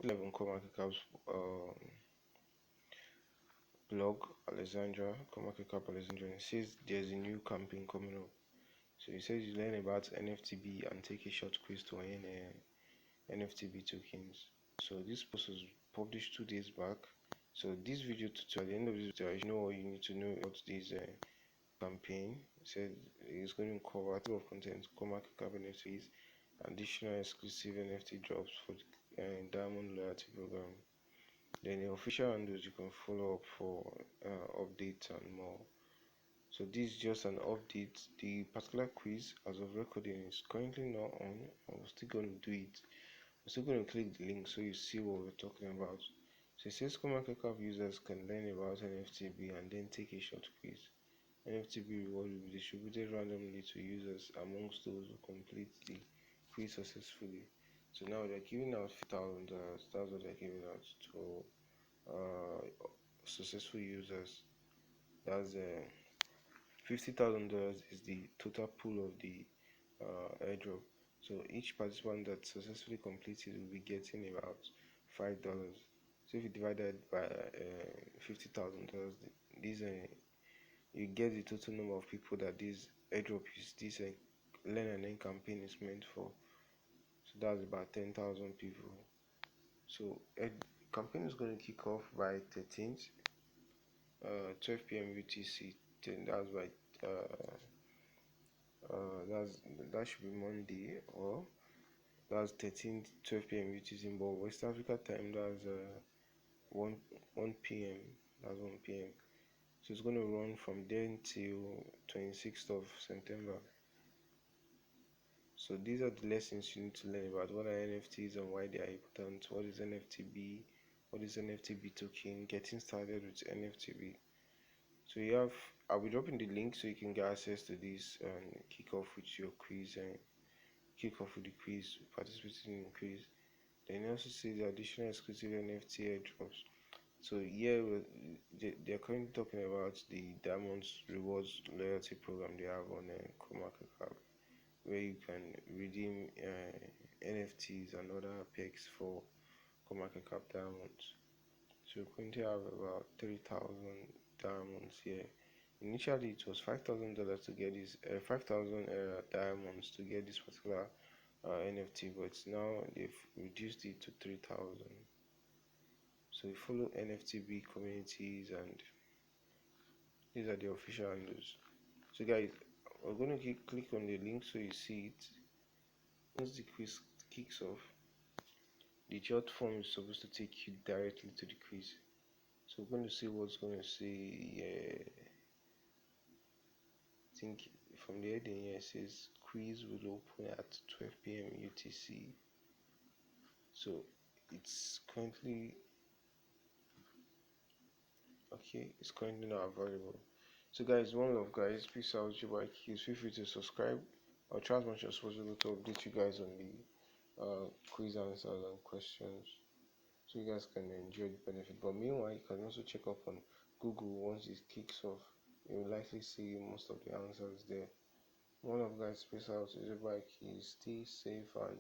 live on Coinmarketcap's blog, Coinmarketcap Alexandra, and it says there's a new campaign coming up. So it says you learn about Nftb and take a short quiz to earn Nftb tokens. So this post was published 2 days back. So this video tutorial, at the end of this video, you know what you need to know about this campaign. It said it's going to cover a type of content, Coinmarketcap NFTs, additional exclusive NFT drops for the Diamond Loyalty Program. Then the official handles you can follow up for updates and more. So this is just an update. The particular quiz as of recording is currently not on. I'm still going to do it. I'm still going to click the link so you see what we're talking about. So it says Coinmarketcap users can learn about Nftb and then take a short quiz. Nftb reward will be distributed randomly to users amongst those who complete the quiz successfully. So now they're giving out $1,000. That's what they're giving out to successful users. That's $50,000 is the total pool of the airdrop. So each participant that successfully completed will be getting about $5. So if you divide that by $50,000, these you get the total number of people that this airdrop is this learn and earn campaign is meant for. So that's about 10,000 people. So campaign is going to kick off by 13th, 12 p.m. UTC. That's by that should be Monday, or that's 13th 12 p.m. UTC. But West Africa time, that's 1 p.m. That's 1 p.m. So it's going to run from then till 26th of September. So these are the lessons you need to learn about what are NFTs and why they are important. What is Nftb? What is Nftb token? Getting started with Nftb. So you have, I'll be dropping the link so you can get access to this and kick off with your quiz and kick off with the quiz, participating in the quiz. Then you also see the additional exclusive NFT airdrops. So here they're currently talking about the Diamonds Rewards Loyalty Program they have on Coinmarketcap, where you can redeem NFTs and other perks for Coinmarketcap Diamonds. So we currently have about 3,000 diamonds here. Initially it was $5,000 to get this 5,000 diamonds to get this particular NFT, but now they've reduced it to 3,000. So we follow Nftb communities, and these are the official handles. So guys, we're going to click on the link so you see it. Once the quiz kicks off, the short form is supposed to take you directly to the quiz. So we're going to see what's going to say. I think from the heading here it says quiz will open at 12 p.m. UTC. So it's currently it's currently not available. So guys, one love guys, peace out, your boy Akahilz. Feel free to subscribe. I'll try as much as possible to update you guys on the quiz answers and questions, so you guys can enjoy the benefit. But meanwhile, you can also check up on Google. Once it kicks off, you will likely see most of the answers there. One of guys, peace out, your boy Akahilz. Stay safe, and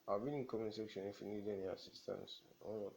I'll be in the comment section if you need any assistance. One of